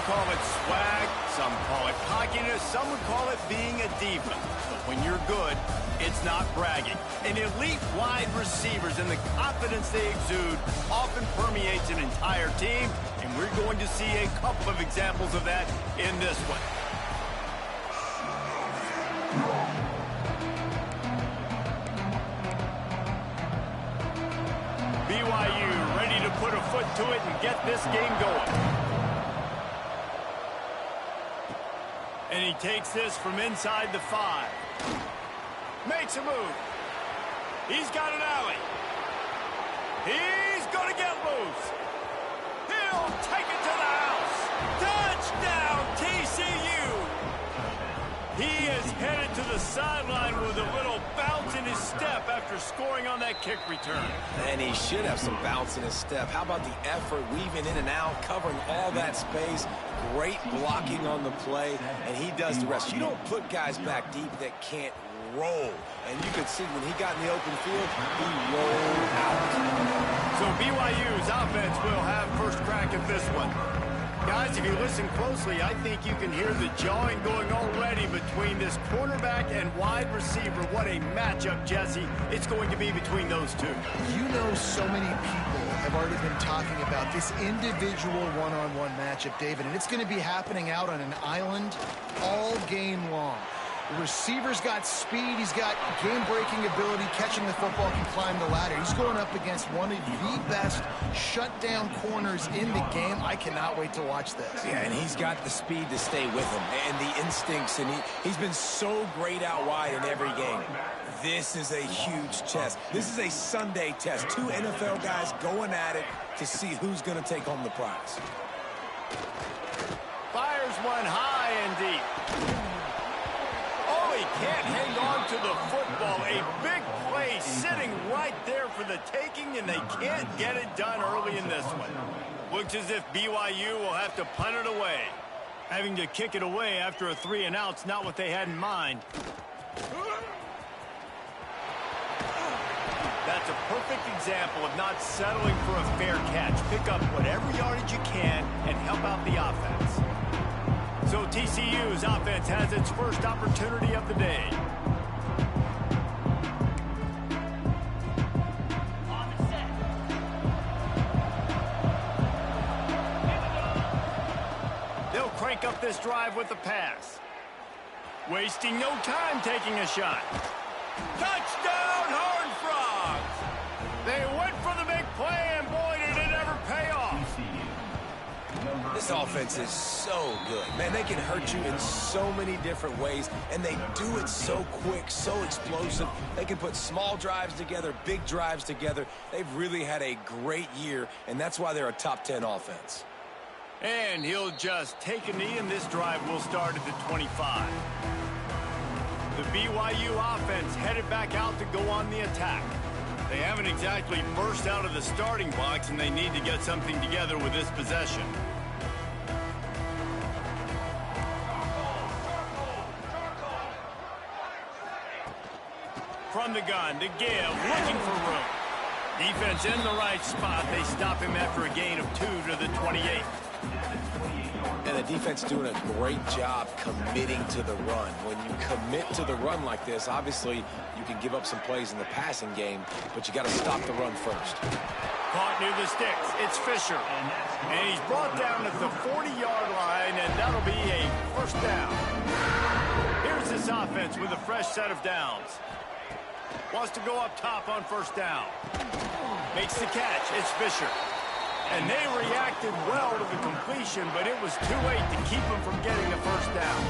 call it swag, some call it cockiness, some would call it being a diva. But when you're good, it's not bragging. And elite wide receivers and the confidence they exude often permeates an entire team, and we're going to see a couple of examples of that in this one. BYU ready to put a foot to it and get this game going. And he takes this from inside the 5. Makes a move. He's got an alley. He's going to get loose. He'll take it to the house. Touchdown, TCU. He is headed to the sideline with a little bounce in his step after scoring on that kick return. And he should have some bounce in his step. How about the effort, weaving in and out, covering all that space. Great blocking on the play, and he does the rest. You don't put guys back deep that can't roll. And you could see when he got in the open field, he rolled out. So BYU's offense will have first crack at this one. Guys, if you listen closely, I think you can hear the jawing going already between this cornerback and wide receiver. What a matchup, Jesse, it's going to be between those two. You know, so many people have already been talking about this individual one-on-one matchup, David, and it's going to be happening out on an island all game long. The receiver's got speed. He's got game-breaking ability, catching the football, can climb the ladder. He's going up against one of the best shutdown corners in the game. I cannot wait to watch this. Yeah, and he's got the speed to stay with him and the instincts, and he's been so great out wide in every game. This is a huge test. This is a Sunday test. Two NFL guys going at it to see who's going to take home the prize. Fires one high and deep. Oh, he can't hang on to the football. A big play sitting right there for the taking, and they can't get it done early in this one. Looks as if BYU will have to punt it away. Having to kick it away after a 3-and-out's not what they had in mind. That's a perfect example of not settling for a fair catch. Pick up whatever yardage you can and help out the offense. So TCU's offense has its first opportunity of the day. They'll crank up this drive with the pass. Wasting no time taking a shot. Touchdown, Horned Frogs! They went for the big play, and boy, did it ever pay off. This offense is so good. Man, they can hurt you in so many different ways, and they do it so quick, so explosive. They can put small drives together, big drives together. They've really had a great year, and that's why they're a top 10 offense. And he'll just take a knee, and this drive will start at the 25. The BYU offense headed back out to go on the attack. They haven't exactly burst out of the starting blocks, and they need to get something together with this possession. From the gun to give, looking for room. Defense in the right spot. They stop him after a gain of 2 to the 28. And the defense doing a great job committing to the run. When you commit to the run like this, obviously you can give up some plays in the passing game, but you got to stop the run first. Caught near the sticks. It's Fisher. And he's brought down at the 40-yard line, and that'll be a first down. Here's this offense with a fresh set of downs. Wants to go up top on first down. Makes the catch. It's Fisher. And they reacted well to the completion, but it was too late to keep them from getting the first down.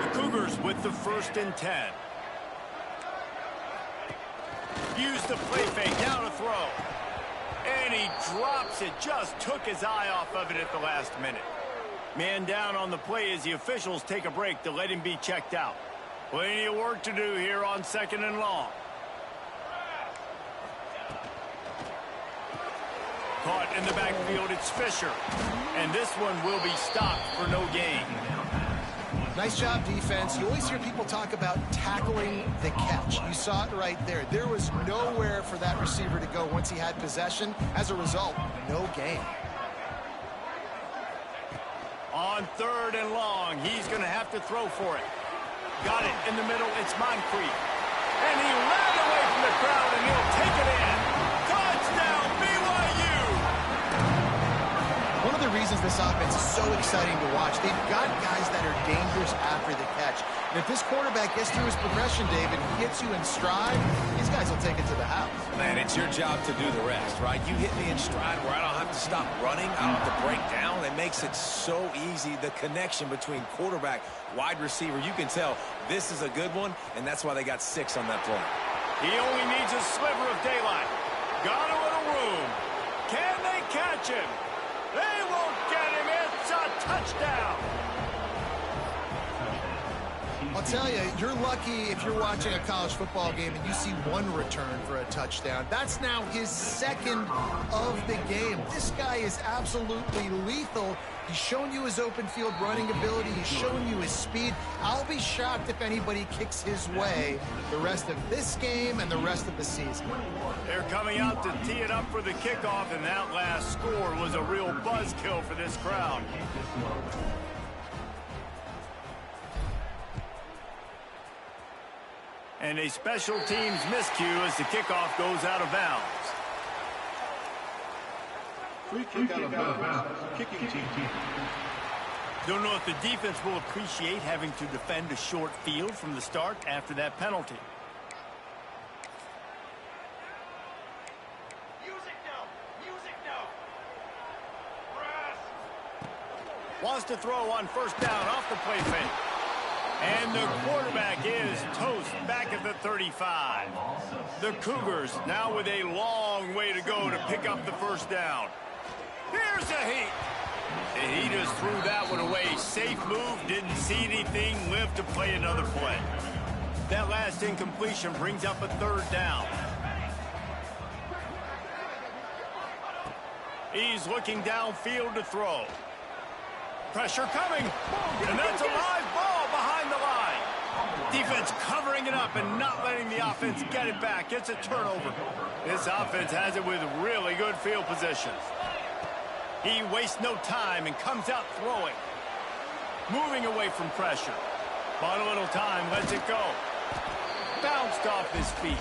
The Cougars with the 1st and 10. Use the play fake, down to throw. And he drops it, just took his eye off of it at the last minute. Man down on the play as the officials take a break to let him be checked out. Plenty of work to do here on 2nd and long. Caught in the backfield, it's Fisher. And this one will be stopped for no gain. Nice job, defense. You always hear people talk about tackling the catch. You saw it right there. There was nowhere for that receiver to go once he had possession. As a result, no gain. On 3rd and long, he's going to have to throw for it. Got it in the middle. It's Moncrief. And he ran away from the crowd, and he'll take it in. Touchdown, BYU! One of the reasons this offense is so exciting to watch, they've got guys that are dangerous after the catch. And if this quarterback gets through his progression, David, and gets you in stride, these guys will take it to the house. Man, it's your job to do the rest, right? You hit me in stride where I don't have to stop running. I don't have to break down. It makes it so easy, the connection between quarterback, wide receiver. You can tell this is a good one, and that's why they got 6 on that play. He only needs a sliver of daylight. Got a little room. Can they catch him? They won't get him. It's a touchdown. I'll tell you, you're lucky if you're watching a college football game and you see one return for a touchdown. That's now his 2nd of the game. This guy is absolutely lethal. He's shown you his open field running ability. He's shown you his speed. I'll be shocked if anybody kicks his way the rest of this game and the rest of the season. They're coming out to tee it up for the kickoff, and that last score was a real buzzkill for this crowd. And a special teams miscue as the kickoff goes out of bounds. Free kick out of bounds. Kicking team. Don't know if the defense will appreciate having to defend a short field from the start after that penalty. Wants to throw on 1st down off the play fake. And the quarterback is toast back at the 35. The Cougars now with a long way to go to pick up the 1st down. Here's a heat. And he just threw that one away. Safe move, didn't see anything, lived to play another play. That last incompletion brings up a 3rd down. He's looking downfield to throw. Pressure coming, and that's a live ball behind the line. Defense covering it up and not letting the offense get it back. It's a turnover. This offense has it with really good field positions. He wastes no time and comes out throwing. Moving away from pressure. Bought a little time, lets it go. Bounced off his feet.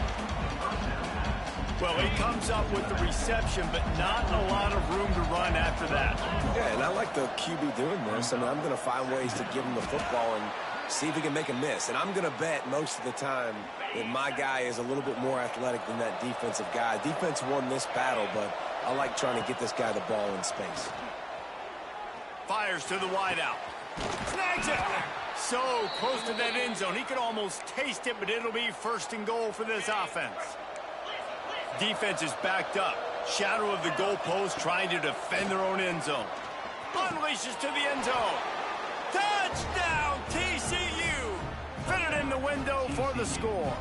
Well, he comes up with the reception, but not a lot of room to run after that. Yeah, and I like the QB doing this. I mean, I'm going to find ways to give him the football and see if he can make a miss. And I'm going to bet most of the time that my guy is a little bit more athletic than that defensive guy. Defense won this battle, but I like trying to get this guy the ball in space. Fires to the wideout. Snags it. So close to that end zone. He could almost taste it, but it'll be 1st and goal for this offense. Defense is backed up. Shadow of the goalpost trying to defend their own end zone. Unleashes to the end zone. Touchdown, TCU! Fitted in the window for the score.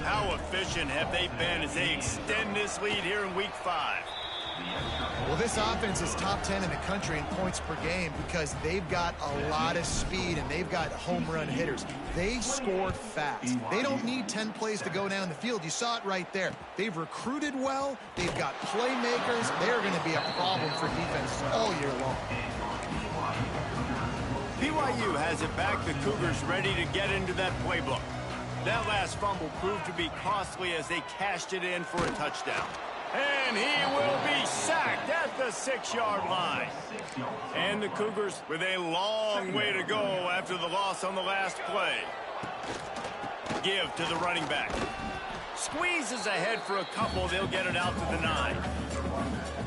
How efficient have they been as they extend this lead here in Week 5? Well, this offense is top 10 in the country in points per game because they've got a lot of speed and they've got home run hitters. They score fast. They don't need 10 plays to go down the field. You saw it right there. They've recruited well. They've got playmakers. They're going to be a problem for defense all year long. BYU has it back. The Cougars ready to get into that playbook. That last fumble proved to be costly as they cashed it in for a touchdown. And he will be sacked at the 6-yard line. And the Cougars with a long way to go after the loss on the last play. Give to the running back. Squeezes ahead for a couple. They'll get it out to the 9.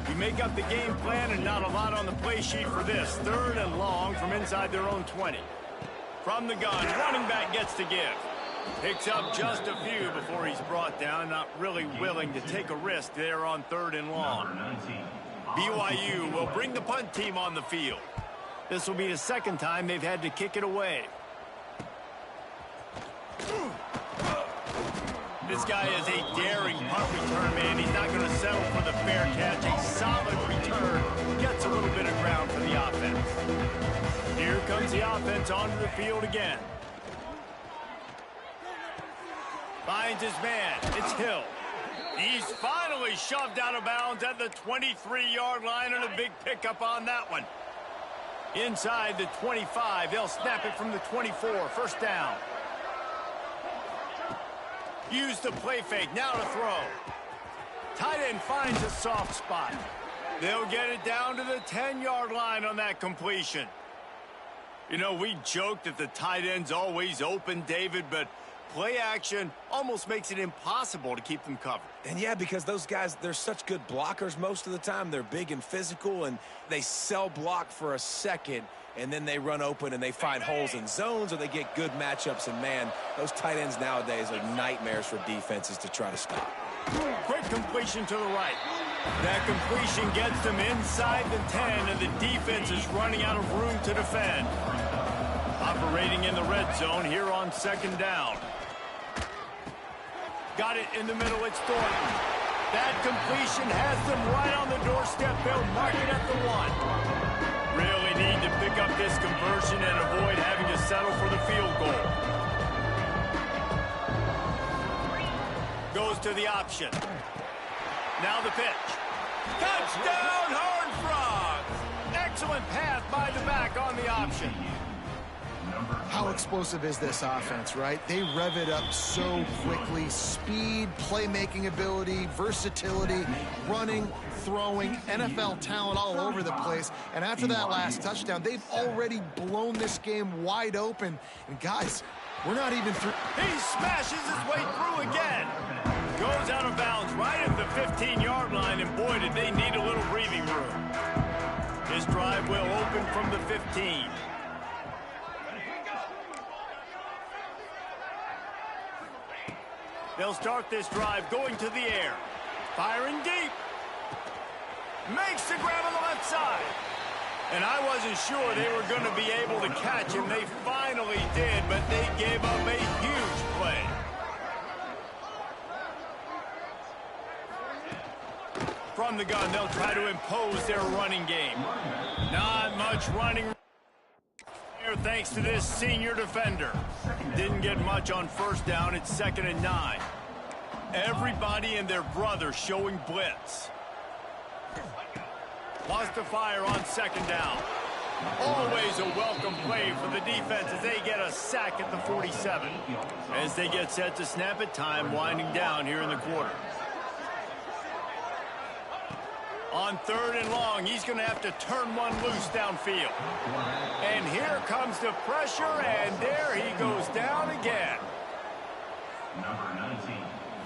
We make up the game plan and not a lot on the play sheet for this. 3rd and long from inside their own 20. From the gun, running back gets to give. Picks up just a few before he's brought down. Not really willing to take a risk there on 3rd and long. BYU will bring the punt team on the field. This will be the 2nd time they've had to kick it away. This guy is a daring punt return man. He's not going to settle for the fair catch. A solid return. Gets a little bit of ground for the offense. Here comes the offense onto the field again. Finds his man. It's Hill. He's finally shoved out of bounds at the 23-yard line and a big pickup on that one. Inside the 25, they'll snap it from the 24. First down. Use the play fake. Now to throw. Tight end finds a soft spot. They'll get it down to the 10-yard line on that completion. You know, we joke that the tight end's always open, David, but play action almost makes it impossible to keep them covered. And yeah, because those guys, they're such good blockers most of the time. They're big and physical, and they sell block for a second, and then they run open and they find holes in zones, or they get good matchups. And, man, those tight ends nowadays are nightmares for defenses to try to stop. Quick completion to the right. That completion gets them inside the 10, and the defense is running out of room to defend. Operating in the red zone here on second down. Got it in the middle. It's Thornton. That completion has them right on the doorstep. They'll mark it at the 1. Really need to pick up this conversion and avoid having to settle for the field goal. Goes to the option. Now the pitch. Touchdown, Horned Frogs! Excellent pass by the back on the option. How explosive is this offense, right? They rev it up so quickly. Speed, playmaking ability, versatility, running, throwing, NFL talent all over the place. And after that last touchdown, they've already blown this game wide open. And guys, we're not even through. He smashes his way through again. Goes out of bounds right at the 15-yard line, and boy, did they need a little breathing room. His drive will open from the 15. They'll start this drive going to the air. Firing deep. Makes the grab on the left side. And I wasn't sure they were going to be able to catch him. They finally did, but they gave up a huge play. From the gun, they'll try to impose their running game. Not much running here thanks to this senior defender. Didn't get much on first down. It's 2nd and 9. Everybody and their brother showing blitz. Wants to fire on 2nd down. Always a welcome play for the defense as they get a sack at the 47. As they get set to snap it, time winding down here in the quarter. On 3rd and long, he's going to have to turn one loose downfield. And here comes the pressure, and there he goes down again. Number 19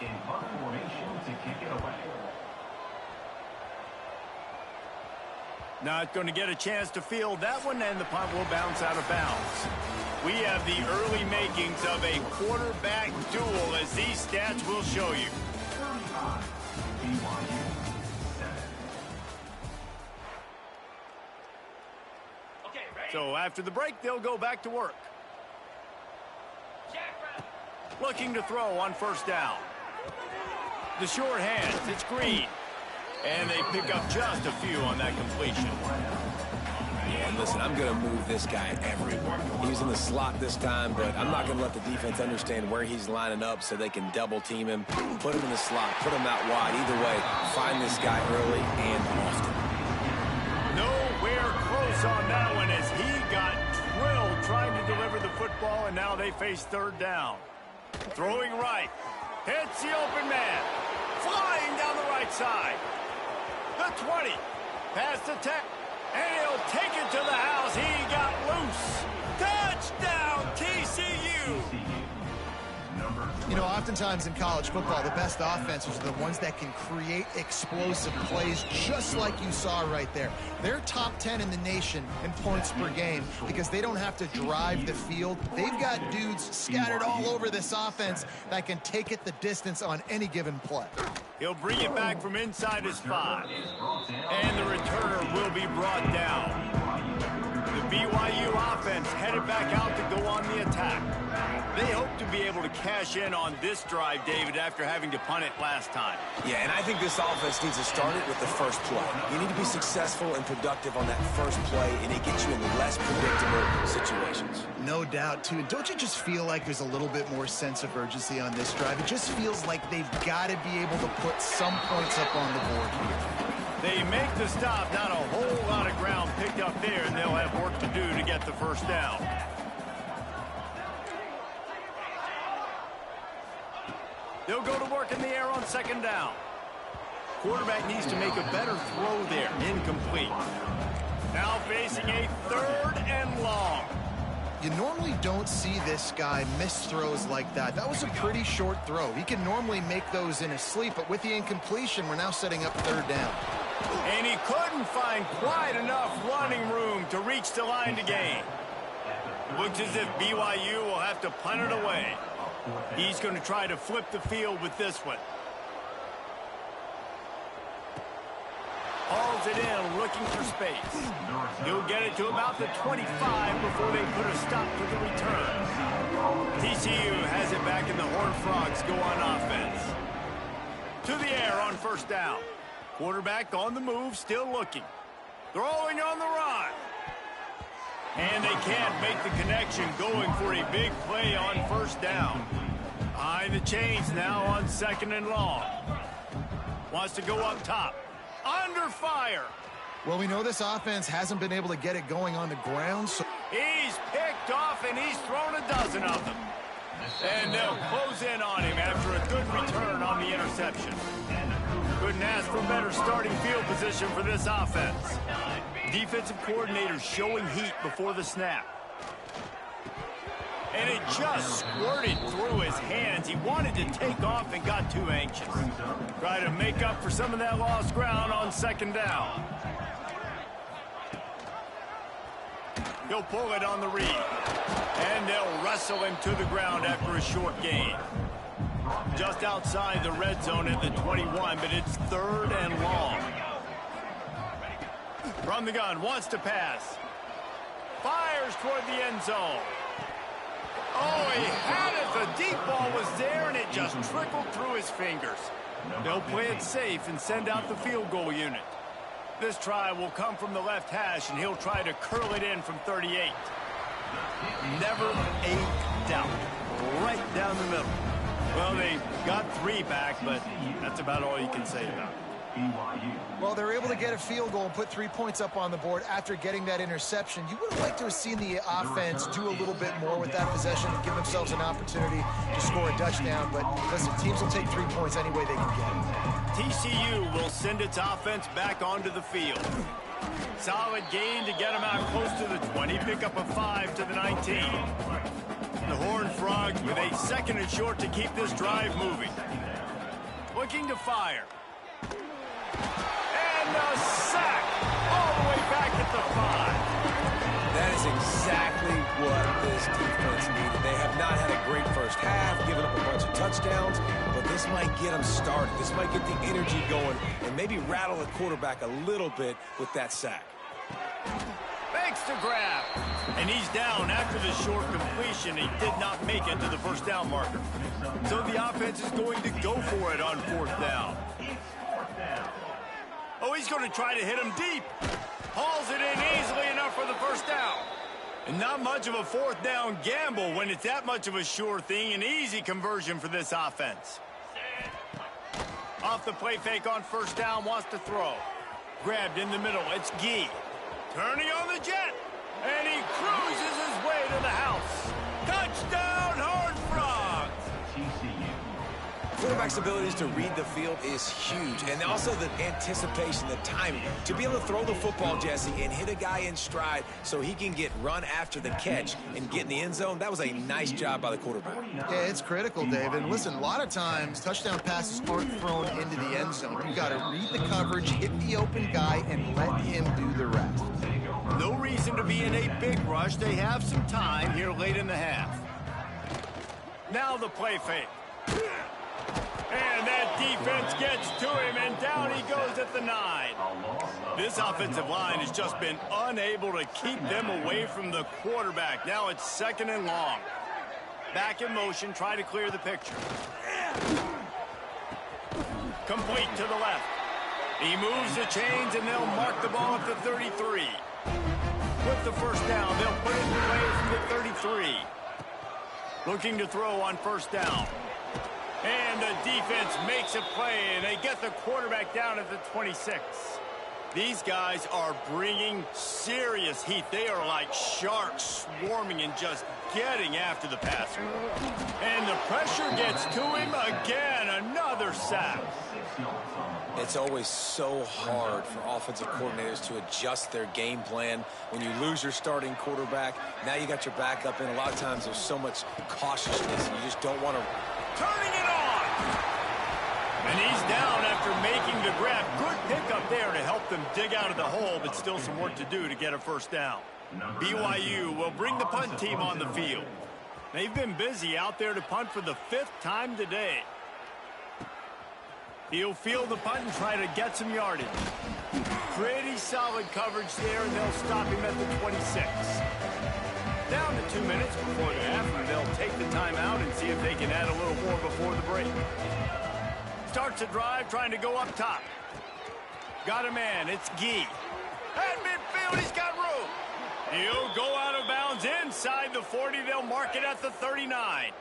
in punt formation to kick it away. Not going to get a chance to field that one, and the punt will bounce out of bounds. We have the early makings of a quarterback duel, as these stats will show you. 35, BYU. So after the break, they'll go back to work. Looking to throw on first down. The short hands, it's Green. And they pick up just a few on that completion. Yeah, and listen, I'm going to move this guy everywhere. He's in the slot this time, but I'm not going to let the defense understand where he's lining up so they can double team him, put him in the slot, put him out wide. Either way, find this guy early and often. Nowhere close on that one as he got drilled trying to deliver the football, and now they face 3rd down. Throwing right. Hits the open man. Flying down the right side. The 20. Past the 10. And he'll take it to the house. He got loose. Touchdown, TCU. You know, oftentimes in college football, the best offenses are the ones that can create explosive plays, just like you saw right there. They're top 10 in the nation in points per game because they don't have to drive the field. They've got dudes scattered all over this offense that can take it the distance on any given play. He'll bring it back from inside his 5. And the returner will be brought down. The BYU offense headed back out to go on the attack. They hope to be able to cash in on this drive, David, after having to punt it last time. Yeah, and I think this offense needs to start it with the first play. You need to be successful and productive on that first play, and it gets you in less predictable situations. No doubt, too. And don't you just feel like there's a little bit more sense of urgency on this drive? It just feels like they've got to be able to put some points up on the board here. They make the stop. Not a whole lot of ground picked up there, and they'll have work to do to get the first down. They'll go to work in the air on second down. Quarterback needs to make a better throw there. Incomplete. Now facing a third and long. You normally don't see this guy miss throws like that. That was a pretty short throw. He can normally make those in his sleep, but with the incompletion, we're now setting up third down. And he couldn't find quite enough running room to reach the line to gain. Looks as if BYU will have to punt it away. He's going to try to flip the field with this one. Hauls it in, looking for space. He'll get it to about the 25 before they put a stop to the return. TCU has it back in the Horned Frogs go on offense. To the air on first down. Quarterback on the move, still looking. Throwing on the run. And they can't make the connection, going for a big play on first down. Behind the chains now on second and long. Wants to go up top. Under fire. Well, we know this offense hasn't been able to get it going on the ground. So He's picked off, and he's thrown a dozen of them. And they'll close in on him after a good return on the interception. Couldn't ask for better starting field position for this offense. Defensive coordinator showing heat before the snap. And it just squirted through his hands. He wanted to take off and got too anxious. Try to make up for some of that lost ground on second down. He'll pull it on the read. And they'll wrestle him to the ground after a short gain. Just outside the red zone at the 21, but it's third and long. From the gun, wants to pass. Fires toward the end zone. Oh, he had it. The deep ball was there, and it just trickled through his fingers. They'll play it safe and send out the field goal unit. This try will come from the left hash, and he'll try to curl it in from 38. Never a doubt. Right down the middle. Well, they got 3 back, but that's about all you can say about it. well, they're able to get a field goal and put 3 points up on the board after getting that interception. You would have liked to have seen the offense do a little bit more with that possession and give themselves an opportunity to score a touchdown. But listen, teams will take 3 points any way they can get it. TCU will send its offense back onto the field. Solid gain to get them out close to the 20. Pick up a 5 to the 19. The Horned Frogs with a second and short to keep this drive moving. Looking to fire. And a sack all the way back at the 5. That is exactly what this defense needed. They have not had a great first half, given up a bunch of touchdowns, but this might get them started. This might get the energy going and maybe rattle the quarterback a little bit with that sack. Fakes to grab. And he's down after the short completion. He did not make it to the first down marker. So the offense is going to go for it on fourth down. Oh, he's going to try to hit him deep. Hauls it in easily enough for the first down. And not much of a fourth down gamble when it's that much of a sure thing. An easy conversion for this offense. Off the play fake on first down, wants to throw. Grabbed in the middle, it's Gee. Turning on the jet. And he cruises his way to the house. Touchdown, Horned Frogs! Quarterback's abilities to read the field is huge, and also the anticipation, the timing. To be able to throw the football, Jesse, and hit a guy in stride so he can get run after the catch and get in the end zone, that was a nice job by the quarterback. Yeah, it's critical, David. And listen, a lot of times touchdown passes aren't thrown into the end zone. You've got to read the coverage, hit the open guy, and let him do the rest. No reason to be in a big rush. They have some time here late in the half. Now the play fake. And that defense gets to him, and down he goes at the 9. This offensive line has just been unable to keep them away from the quarterback. Now it's second and long. Back in motion, try to clear the picture. Complete to the left. He moves the chains, and they'll mark the ball at the 33. With the first down, they'll put it in play from the 33. Looking to throw on first down. And the defense makes a play, and they get the quarterback down at the 26. These guys are bringing serious heat. They are like sharks swarming and just getting after the passer. And the pressure gets to him again. Another sack. It's always so hard for offensive coordinators to adjust their game plan. When you lose your starting quarterback, now you got your backup in. A lot of times there's so much cautiousness, and you just don't want to. Turning it on! And he's down after making the grab. Good pickup there to help them dig out of the hole, but still some work to do to get a first down. BYU will bring the punt team on the field. They've been busy out there to punt for the 5th time today. He'll field the punt and try to get some yardage. Pretty solid coverage there, and they'll stop him at the 26. Down to 2 minutes before the half, and they'll take the timeout and see if they can add a little more before the break. Starts a drive trying to go up top. Got a man. It's Gee. At midfield, he's got room. He'll go out of bounds inside the 40. They'll mark it at the 39.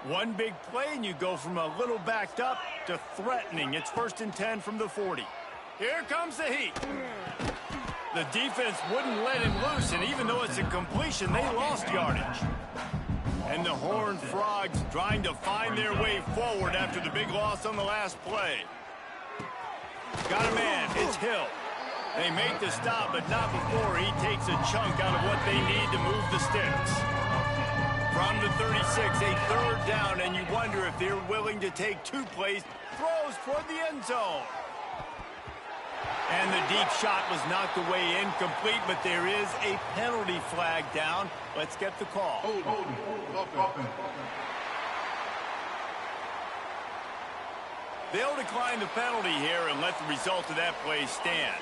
One big play, and you go from a little backed up to threatening. It's 1st and 10 from the 40. Here comes the heat. The defense wouldn't let him loose, and even though it's a completion, they lost yardage. And the Horned Frogs trying to find their way forward after the big loss on the last play. Got a man. It's Hill. They make the stop, but not before he takes a chunk out of what they need to move the sticks. From the 36, a 3rd down, and you wonder if they're willing to take 2 plays. Throws toward the end zone. And the deep shot was knocked away incomplete, but there is a penalty flag down. Let's get the call. They'll decline the penalty here and let the result of that play stand.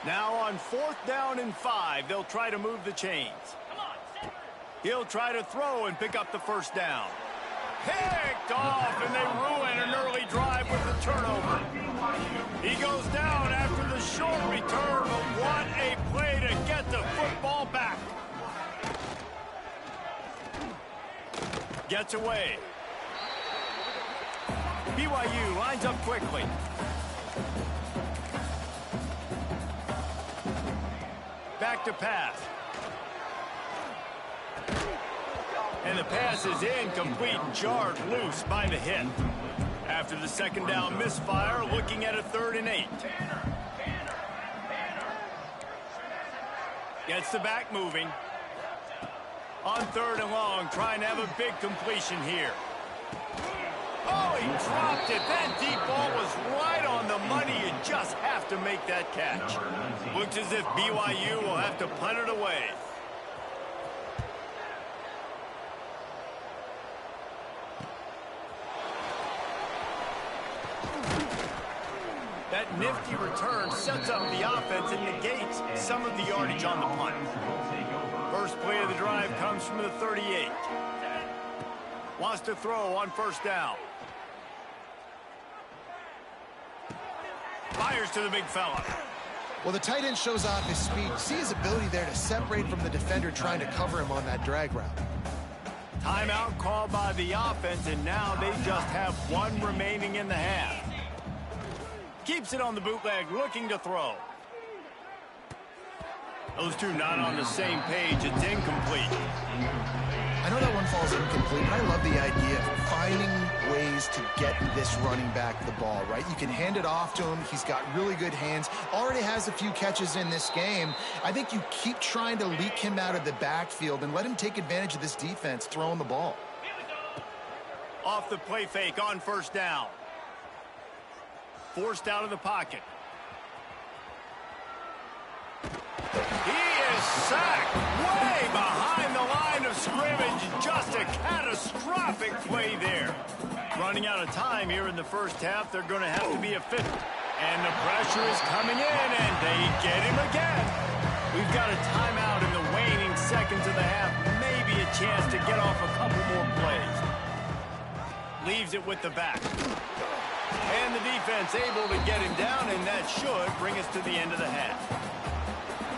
Now on 4th down and 5, they'll try to move the chains. He'll try to throw and pick up the 1st down. Picked off, and they ruin an early drive with the turnover. He goes down after the short return, but what a play to get the football back. Gets away. BYU lines up quickly. Back to pass. And the pass is incomplete, jarred loose by the hit. After the 2nd down misfire, looking at a 3rd and 8. Gets the back moving. On 3rd and long, trying to have a big completion here. Oh, he dropped it. That deep ball was right on the money. You just have to make that catch. Looks as if BYU will have to punt it away. That nifty return sets up the offense and negates some of the yardage on the punt. First play of the drive comes from the 38. Wants to throw on 1st down. Fires to the big fella. Well, the tight end shows off his speed. See his ability there to separate from the defender trying to cover him on that drag route. Timeout called by the offense, and now they just have 1 remaining in the half. Keeps it on the bootleg, looking to throw. Those two not on the same page. It's incomplete. I know that one falls incomplete, but I love the idea of finding ways to get this running back the ball, right? You can hand it off to him. He's got really good hands. Already has a few catches in this game. I think you keep trying to leak him out of the backfield and let him take advantage of this defense throwing the ball. Off the play fake on 1st down. Forced out of the pocket. He is sacked way behind the line of scrimmage. Just a catastrophic play there. Running out of time here in the 1st half. They're going to have to be a 5th. And the pressure is coming in, and they get him again. We've got a timeout in the waning seconds of the half. Maybe a chance to get off a couple more plays. Leaves it with the back. And the defense able to get him down, and that should bring us to the end of the half.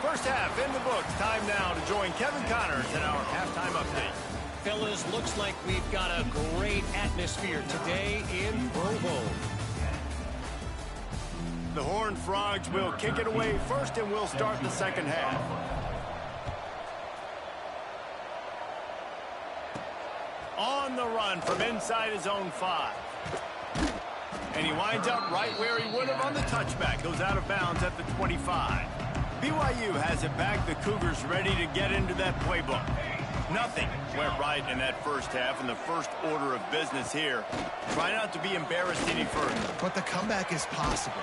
1st half in the books. Time now to join Kevin Connors in our halftime update. Fellas, looks like we've got a great atmosphere today in Provo. The Horned Frogs will kick it away first, and we'll start the second half. On the run from inside his own 5. And he winds up right where he would have on the touchback. Goes out of bounds at the 25. BYU has it back. The Cougars ready to get into that playbook. Nothing went right in that first half, and the first order of business here. Try not to be embarrassed any further. But the comeback is possible.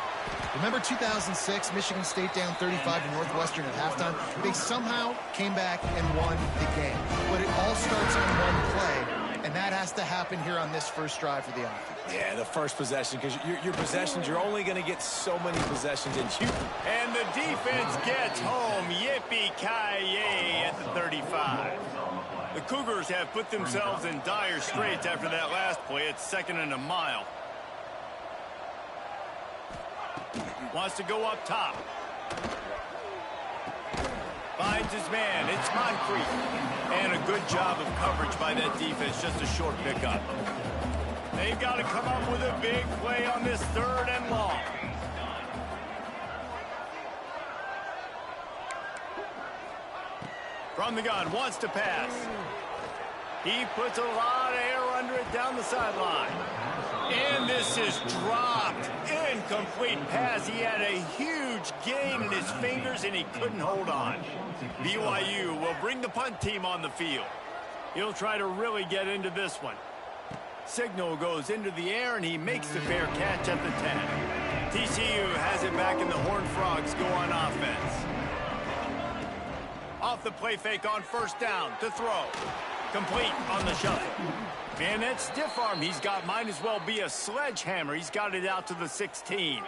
Remember 2006, Michigan State down 35 to Northwestern at halftime? They somehow came back and won the game. But it all starts on one play, and that has to happen here on this first drive for the offense. Yeah, the first possession, because your possessions, you're only going to get so many possessions in you. And the defense gets home. Yippee-ki-yay at the 35. The Cougars have put themselves in dire straits after that last play. It's 2nd and a mile. Wants to go up top. Finds his man. It's Moncrief. And a good job of coverage by that defense. Just a short pickup. They've got to come up with a big play on this 3rd and long. From the gun, wants to pass. He puts a lot of air under it down the sideline. And this is dropped. Incomplete pass. He had a huge gain in his fingers, and he couldn't hold on. BYU will bring the punt team on the field. He'll try to really get into this one. Signal goes into the air, and he makes the fair catch at the 10. TCU has it back, and the Horned Frogs go on offense. Off the play fake on first down to throw. Complete on the shuffle. And that stiff arm he's got might as well be a sledgehammer. He's got it out to the 16.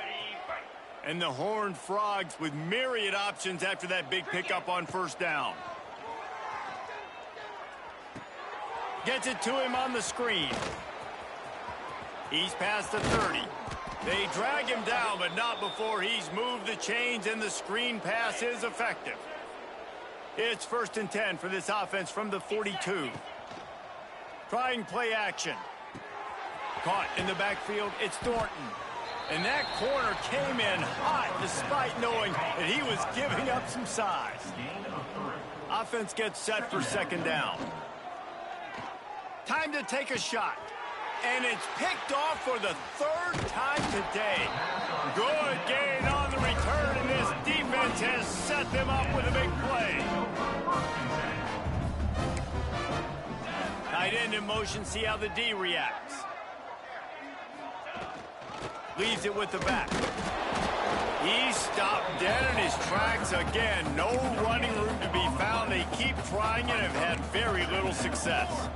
And the Horned Frogs with myriad options after that big pickup on first down. Gets it to him on the screen. He's past the 30. They drag him down, but not before he's moved the chains, and the screen pass is effective. It's 1st and 10 for this offense from the 42. Trying play action. Caught in the backfield, it's Thornton. And that corner came in hot despite knowing that he was giving up some size. Offense gets set for 2nd down. Time to take a shot. And it's picked off for the 3rd time today. Good gain on the return, and this defense has set them up with a big play. Tight end in motion, see how the D reacts. Leaves it with the back. He stopped dead in his tracks again. No running room to be found. They keep trying and have had very little success.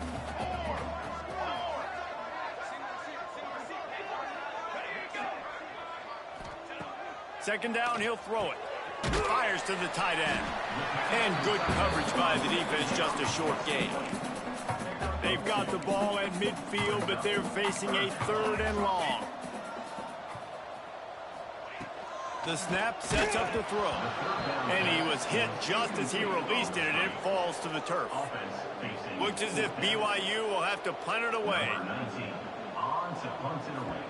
Second down, he'll throw it. Fires to the tight end. And good coverage by the defense, just a short gain. They've got the ball at midfield, but they're facing a 3rd and long. The snap sets up the throw. And he was hit just as he released it, and it falls to the turf. Looks as if BYU will have to punt it away. On to punt it away.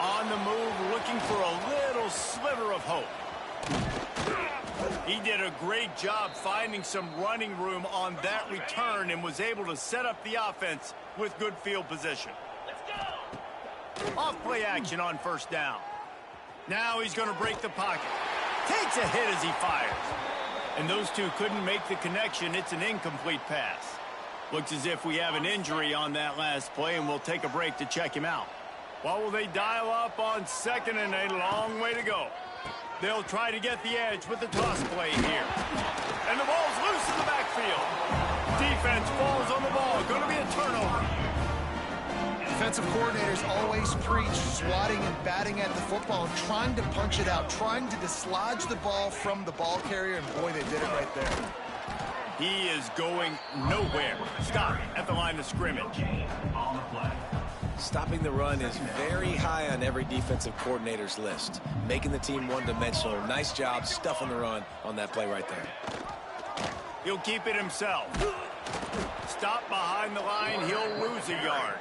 On the move, looking for a little sliver of hope. He did a great job finding some running room on that return and was able to set up the offense with good field position. Off play action on first down. Now he's going to break the pocket. Takes a hit as he fires. And those two couldn't make the connection. It's an incomplete pass. Looks as if we have an injury on that last play, and we'll take a break to check him out. What will they dial up on 2nd and a long way to go? They'll try to get the edge with the toss play here. And the ball's loose in the backfield. Defense falls on the ball. Going to be a turnover. Defensive coordinators always preach swatting and batting at the football and trying to punch it out, trying to dislodge the ball from the ball carrier, and boy, they did it right there. He is going nowhere. Stop at the line of scrimmage. On the play. Stopping the run is very high on every defensive coordinator's list. Making the team one-dimensional. Nice job stuffing the run on that play right there. He'll keep it himself. Stop behind the line. He'll lose a yard.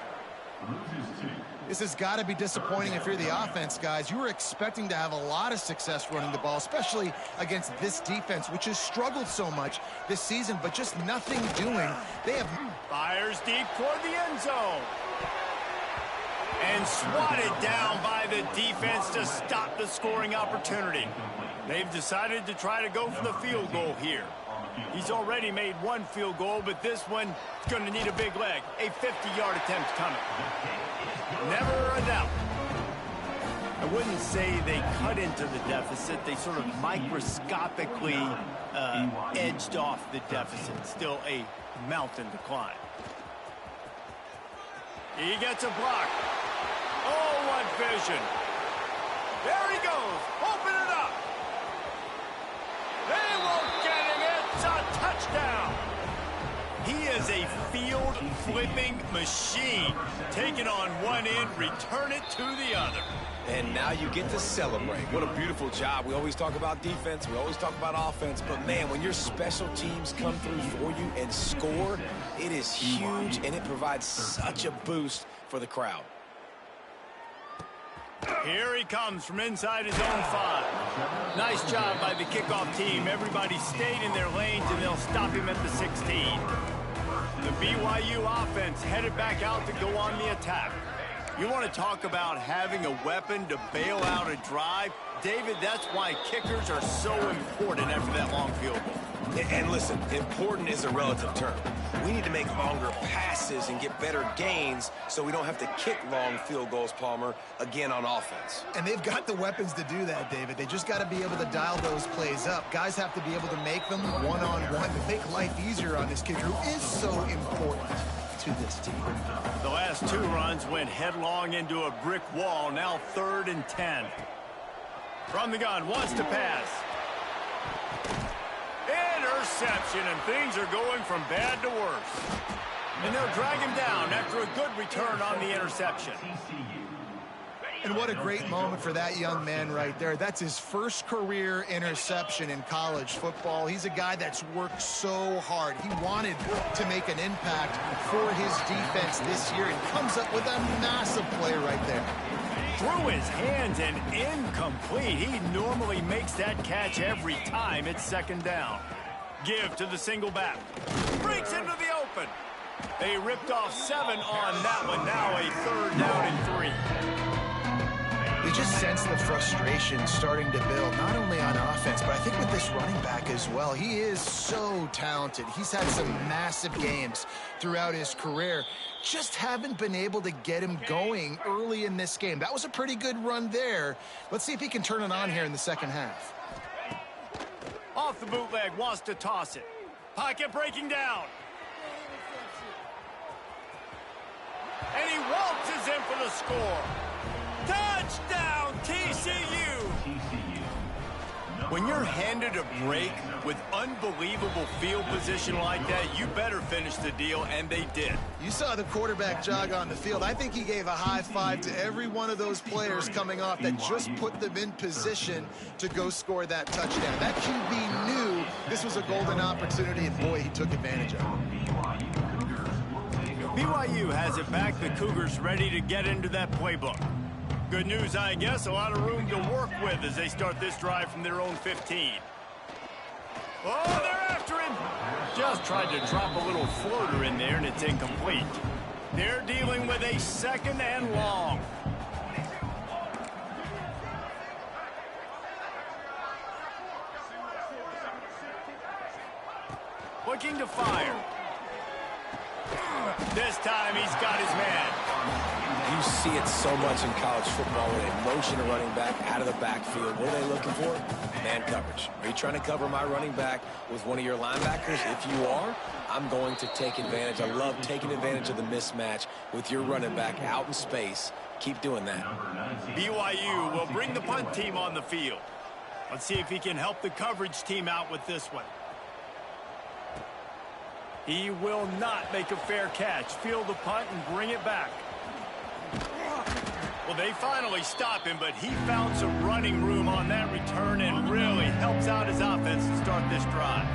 This has got to be disappointing if you're the offense, guys. You were expecting to have a lot of success running the ball, especially against this defense, which has struggled so much this season, but just nothing doing. They have... Fires deep toward the end zone. And swatted down by the defense to stop the scoring opportunity. They've decided to try to go for the field goal here. He's already made one field goal, but this one is going to need a big leg. A 50-yard attempt coming. Never a doubt. I wouldn't say they cut into the deficit. They sort of microscopically edged off the deficit. Still a mountain to climb. He gets a block. Oh, what vision. There he goes. Open it up. They won't get him. It's a touchdown. He is a field-flipping machine. Taking on one end, return it to the other. And now you get to celebrate. What a beautiful job. We always talk about defense. We always talk about offense. But, man, when your special teams come through for you and score, it is huge, and it provides such a boost for the crowd. Here he comes from inside his own 5. Nice job by the kickoff team. Everybody stayed in their lanes, and they'll stop him at the 16. The BYU offense headed back out to go on the attack. You want to talk about having a weapon to bail out a drive? David, that's why kickers are so important after that long field goal. And listen, important is a relative term. We need to make longer passes and get better gains so we don't have to kick long field goals, Palmer, again on offense. And they've got the weapons to do that, David. They just got to be able to dial those plays up. Guys have to be able to make them one-on-one to make life easier on this kicker, who is so important to this team. The last 2 runs went headlong into a brick wall. Now 3rd and 10. From the gun, wants to pass. Interception, and things are going from bad to worse. And they'll drag him down after a good return on the interception. And what a great moment for that young man right there. That's his first career interception in college football. He's a guy that's worked so hard. He wanted to make an impact for his defense this year and comes up with a massive play right there. Through his hands and incomplete. He normally makes that catch every time it's 2nd down. Give to the single back. Breaks into the open. They ripped off 7 on that one. Now a 3rd down and 3. You just sense the frustration starting to build, not only on offense, but I think with this running back as well. He is so talented. He's had some massive games throughout his career. Just haven't been able to get him going early in this game. That was a pretty good run there. Let's see if he can turn it on here in the second half. Off the bootleg, wants to toss it. Pocket breaking down. And he waltzes in for the score. Touchdown, TCU! When you're handed a break with unbelievable field position like that, you better finish the deal, and they did. You saw the quarterback jog on the field. I think he gave a high five to every one of those players coming off that just put them in position to go score that touchdown. That QB knew this was a golden opportunity, and boy, he took advantage of it. BYU has it back. The Cougars ready to get into that playbook. Good news, I guess. A lot of room to work with as they start this drive from their own 15. Oh, they're after him. Just tried to drop a little floater in there, and it's incomplete. They're dealing with a 2nd and long. Looking to fire. This time he's got his man. You see it so much in college football when they motion a running back out of the backfield. What are they looking for? Man coverage. Are you trying to cover my running back with one of your linebackers? If you are, I'm going to take advantage. I love taking advantage of the mismatch with your running back out in space. Keep doing that. BYU will bring the punt team on the field. Let's see if he can help the coverage team out with this one. He will not make a fair catch. Field the punt and bring it back. Well, they finally stop him, but he found some running room on that return and really helps out his offense to start this drive.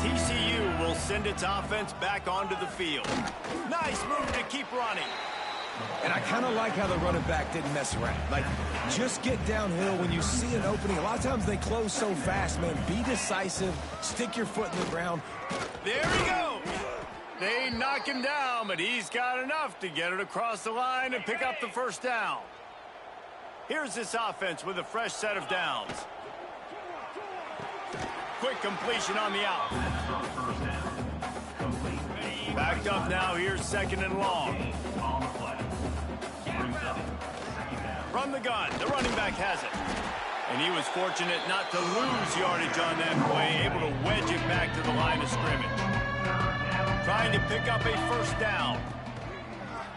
TCU will send its offense back onto the field. Nice move to keep running. And I kind of like how the running back didn't mess around. Like, just get downhill when you see an opening. A lot of times they close so fast, man. Be decisive. Stick your foot in the ground. There he goes. They knock him down, but he's got enough to get it across the line and pick up the first down. Here's this offense with a fresh set of downs. Quick completion on the out. Backed up now. Here's second and long. From the gun, the running back has it. And he was fortunate not to lose yardage on that play, able to wedge it back to the line of scrimmage. Trying to pick up a first down.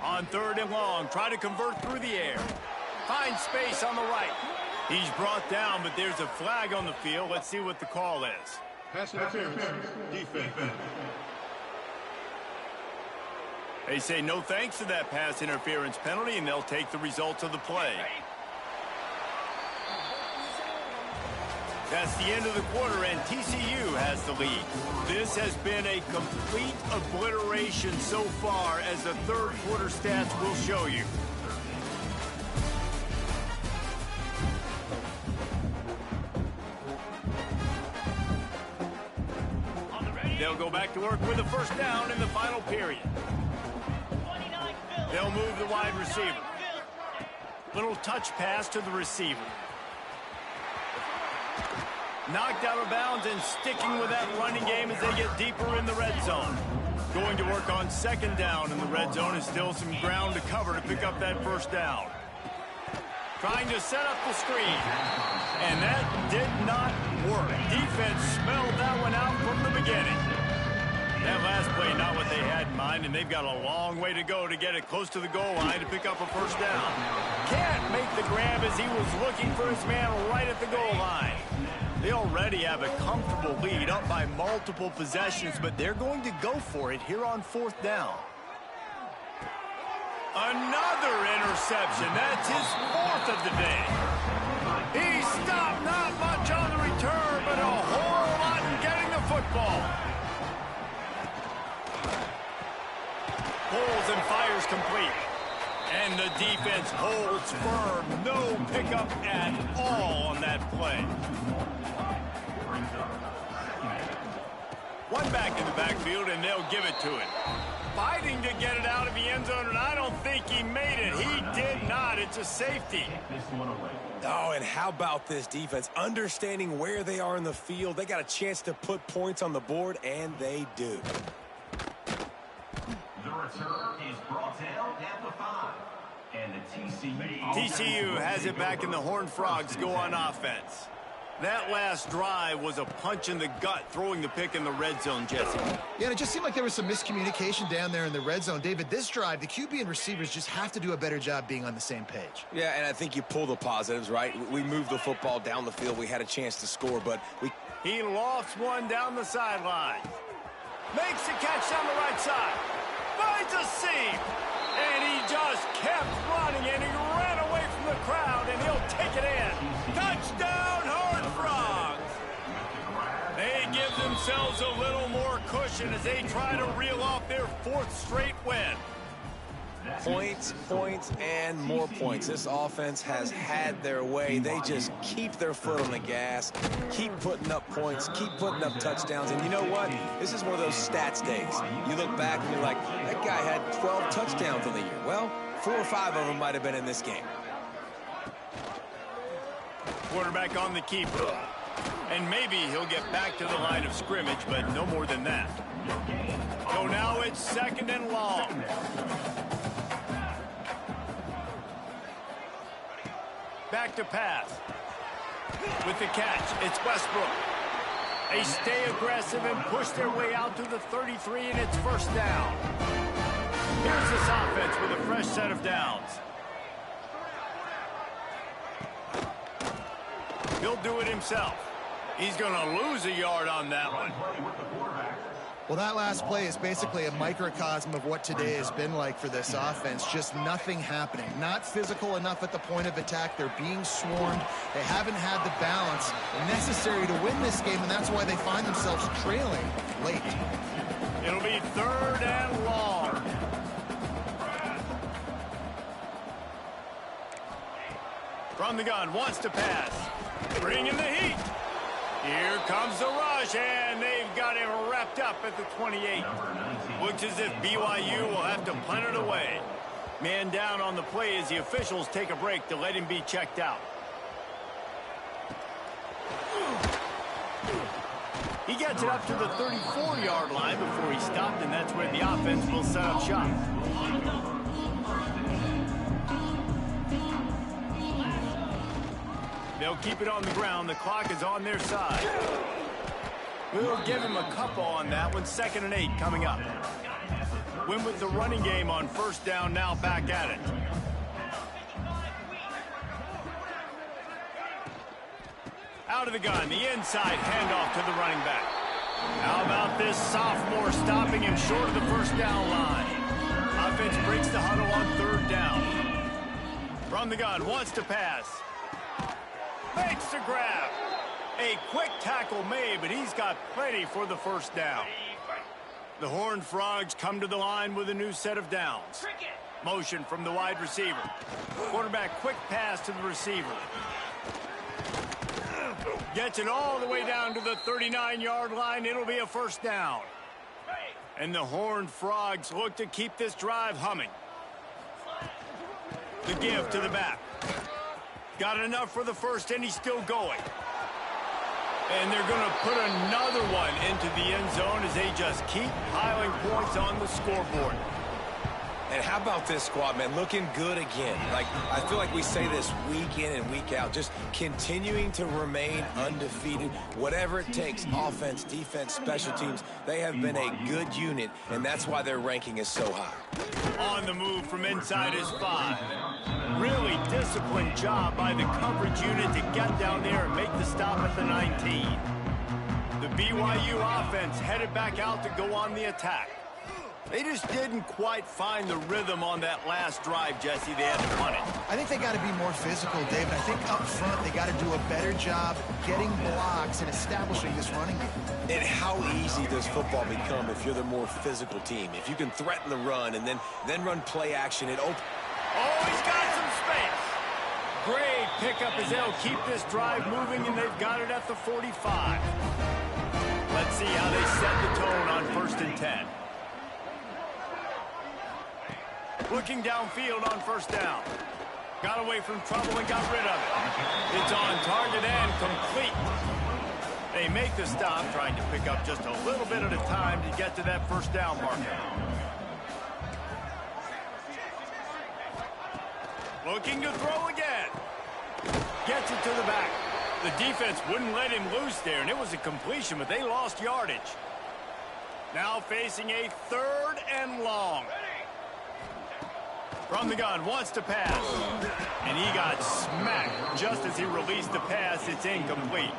On third and long, try to convert through the air. Finds space on the right. He's brought down, but there's a flag on the field. Let's see what the call is. Pass interference. Defense. They say no thanks to that pass interference penalty, and they'll take the results of the play. That's the end of the quarter, and TCU has the lead. This has been a complete obliteration so far, as the third quarter stats will show you. They'll go back to work with a first down in the final period. They'll move the wide receiver. Little touch pass to the receiver. Knocked out of bounds and sticking with that running game as they get deeper in the red zone. Going to work on second down in the red zone is still some ground to cover to pick up that first down. Trying to set up the screen. And that did not work. Defense smelled that one out from the beginning. That last play, not what they had in mind, and they've got a long way to go to get it close to the goal line to pick up a first down. Can't make the grab as he was looking for his man right at the goal line. They already have a comfortable lead, up by multiple possessions, but they're going to go for it here on fourth down. Another interception. That's his fourth of the day. He stopped, not much on the return, but a whole lot in getting the football. Pulls and fires complete. And the defense holds firm. No pickup at all on that play. One back in the backfield, and they'll give it to it. Fighting to get it out of the end zone, and I don't think he made it. He did not. It's a safety. Oh, and how about this defense? Understanding where they are in the field. They got a chance to put points on the board, and they do. The return is brought down at the 5. And the TCU has it back, and the Horned Frogs go on offense. That last drive was a punch in the gut, throwing the pick in the red zone, Jesse. Yeah, and it just seemed like there was some miscommunication down there in the red zone. David, this drive, the QB and receivers just have to do a better job being on the same page. Yeah, and I think you pull the positives, right? We moved the football down the field. We had a chance to score, but He lofts one down the sideline. Makes the catch down the right side. Finds a seam. And he just kept running, and he ran away from the crowd, and he'll take it in. Touchdown, Horned Frogs! They give themselves a little more cushion as they try to reel off their fourth straight win. Points, points, and more points. This offense has had their way. They just keep their foot on the gas, keep putting up points, keep putting up touchdowns. And you know what? This is one of those stats days. You look back and you're like, that guy had 12 touchdowns on the year. Well, 4 or 5 of them might have been in this game. Quarterback on the keeper. And maybe he'll get back to the line of scrimmage, but no more than that. So now it's second and long. Back to pass. With the catch, it's Westbrook. They stay aggressive and push their way out to the 33, and it's first down. Here's this offense with a fresh set of downs. He'll do it himself. He's going to lose a yard on that one. Well, that last play is basically a microcosm of what today has been like for this offense. Just nothing happening. Not physical enough at the point of attack. They're being swarmed. They haven't had the balance necessary to win this game, and that's why they find themselves trailing late. It'll be 3rd and long. From the gun, wants to pass. Bring in the heat. Here comes the rush, and they've got him wrapped up at the 28. Looks as if BYU will have to punt it away. Man down on the play as the officials take a break to let him be checked out. He gets it up to the 34-yard line before he stopped, and that's where the offense will set up shop. They'll keep it on the ground. The clock is on their side. We'll give him a couple on that one. 2nd and 8 coming up. Win with the running game on 1st down, now back at it. Out of the gun, the inside handoff to the running back. How about this sophomore stopping him short of the 1st down line? Offense breaks the huddle on 3rd down. From the gun, wants to pass. Makes the grab. A quick tackle made, but he's got plenty for the 1st down. The Horned Frogs come to the line with a new set of downs. Motion from the wide receiver. Quarterback quick pass to the receiver. Gets it all the way down to the 39-yard line. It'll be a 1st down. And the Horned Frogs look to keep this drive humming. The give to the back. Got enough for the 1st, and he's still going. And they're going to put another one into the end zone as they just keep piling points on the scoreboard. And how about this squad, man? Looking good again. Like, I feel like we say this week in and week out, just continuing to remain undefeated. Whatever it takes, offense, defense, special teams, they have been a good unit, and that's why their ranking is so high. On the move from inside his 5. Really disciplined job by the coverage unit to get down there and make the stop at the 19. The BYU offense headed back out to go on the attack. They just didn't quite find the rhythm on that last drive, Jesse. They had to punt it. I think they got to be more physical, David. I think up front they got to do a better job getting blocks and establishing this running game. And how easy does football become if you're the more physical team? If you can threaten the run and then run play action, it opens. Oh, he's got some space. Great pickup as they'll keep this drive moving, and they've got it at the 45. Let's see how they set the tone on 1st and 10. Looking downfield on 1st down. Got away from trouble and got rid of it. It's on target and complete. They make the stop, trying to pick up just a little bit at a time to get to that 1st down marker. Looking to throw again. Gets it to the back. The defense wouldn't let him loose there, and it was a completion, but they lost yardage. Now facing a 3rd and long. From the gun, wants to pass. And he got smacked just as he released the pass. It's incomplete.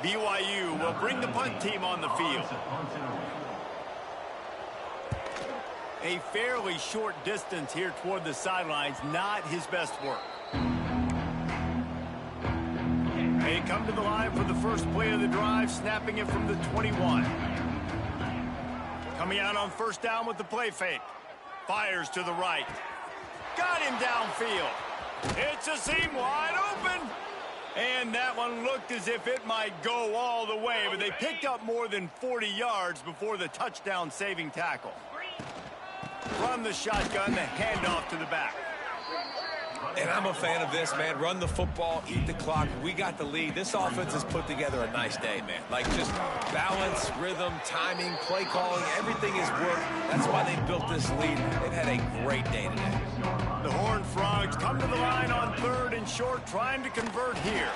BYU will bring the punt team on the field. A fairly short distance here toward the sidelines, not his best work. They come to the line for the first play of the drive, snapping it from the 21. Coming out on 1st down with the play fake. Fires to the right. Got him downfield. It's a seam wide open. And that one looked as if it might go all the way, but they picked up more than 40 yards before the touchdown saving tackle. From the shotgun, the handoff to the back. And I'm a fan of this, man. Run the football, eat the clock. We got the lead. This offense has put together a nice day, man. Like, just balance, rhythm, timing, play calling, everything has worked. That's why they built this lead. They've had a great day today. The Horned Frogs come to the line on 3rd and short, trying to convert here.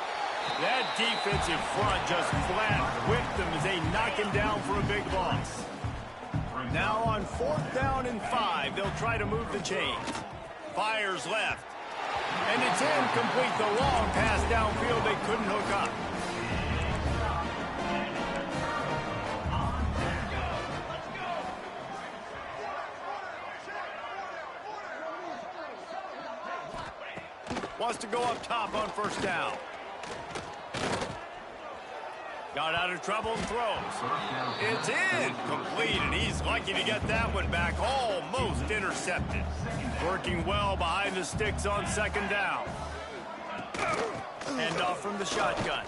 That defensive front just flat whipped them as they knock him down for a big loss. Now on 4th down and 5, they'll try to move the chains. Fires left. And it's incomplete. The long pass downfield they couldn't hook up. Wants to go up top on first down. Got out of trouble and throws. It's incomplete, and he's lucky to get that one back. Almost intercepted. Working well behind the sticks on second down. Hand off from the shotgun.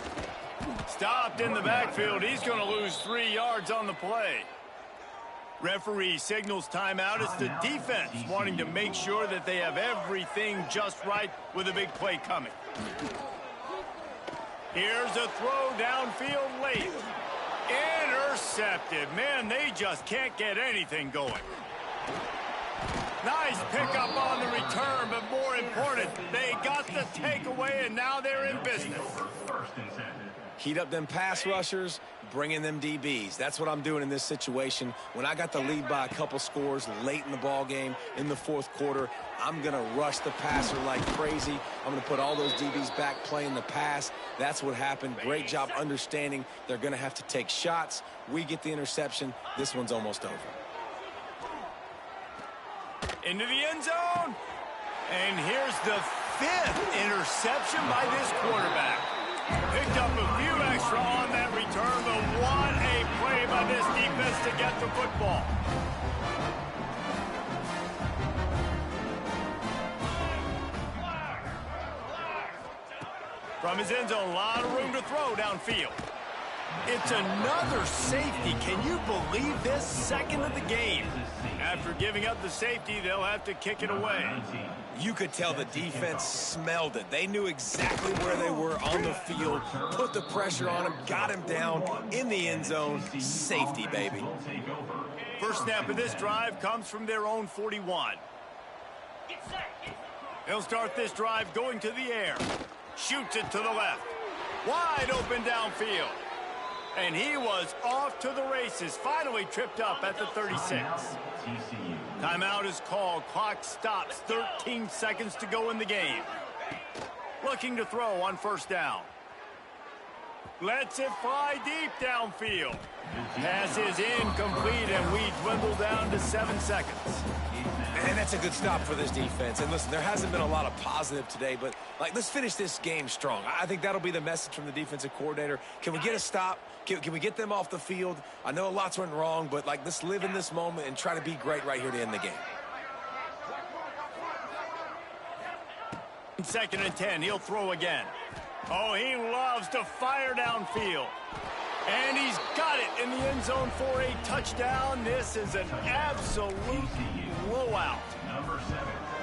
Stopped in the backfield. He's going to lose 3 yards on the play. Referee signals timeout. It's the defense wanting to make sure that they have everything just right with a big play coming. Here's a throw downfield late. Intercepted. Man, they just can't get anything going. Nice pickup on the return, but more important, they got the takeaway, and now they're in business. Heat up them pass rushers, bring in them DBs. That's what I'm doing in this situation. When I got the lead by a couple scores late in the ball game in the fourth quarter, I'm going to rush the passer like crazy. I'm going to put all those DBs back playing the pass. That's what happened. Great job understanding they're going to have to take shots. We get the interception. This one's almost over. Into the end zone. And here's the 5th interception by this quarterback. Picked up a few extra on that return, but what a play by this defense to get the football. From his end zone, a lot of room to throw downfield. It's another safety. Can you believe this? Second of the game. After giving up the safety, they'll have to kick it away. You could tell the defense smelled it. They knew exactly where they were on the field, put the pressure on him, got him down in the end zone. Safety, baby. First snap of this drive comes from their own 41. They'll start this drive going to the air. Shoots it to the left. Wide open downfield. And he was off to the races. Finally tripped up at the 36. Timeout is called. Clock stops. 13 seconds to go in the game. Looking to throw on first down. Lets it fly deep downfield. Pass is incomplete, and we dwindle down to 7 seconds. And that's a good stop for this defense. And listen, there hasn't been a lot of positive today, but let's finish this game strong. I think that'll be the message from the defensive coordinator. Can we get a stop? Can we get them off the field? I know lots went wrong, but let's live in this moment and try to be great right here to end the game. 2nd and 10. He'll throw again. Oh, he loves to fire downfield. And he's got it in the end zone for a touchdown. This is an absolute blowout.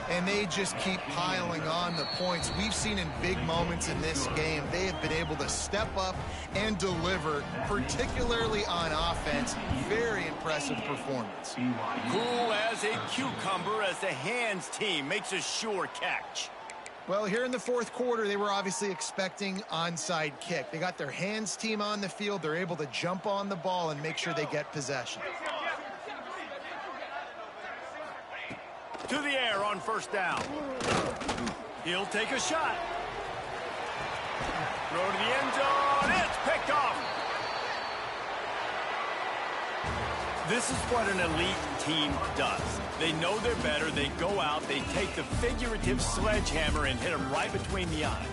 And they just keep piling on the points. We've seen in big moments in this game, they have been able to step up and deliver, particularly on offense. Very impressive performance. Cool as a cucumber as the hands team makes a sure catch. Well, here in the fourth quarter, they were obviously expecting onside kick. They got their hands team on the field. They're able to jump on the ball and make sure they get possession. To the air on first down. He'll take a shot. Throw to the end zone. It's picked off. This is what an elite team does. They know they're better. They go out. They take the figurative sledgehammer and hit them right between the eyes.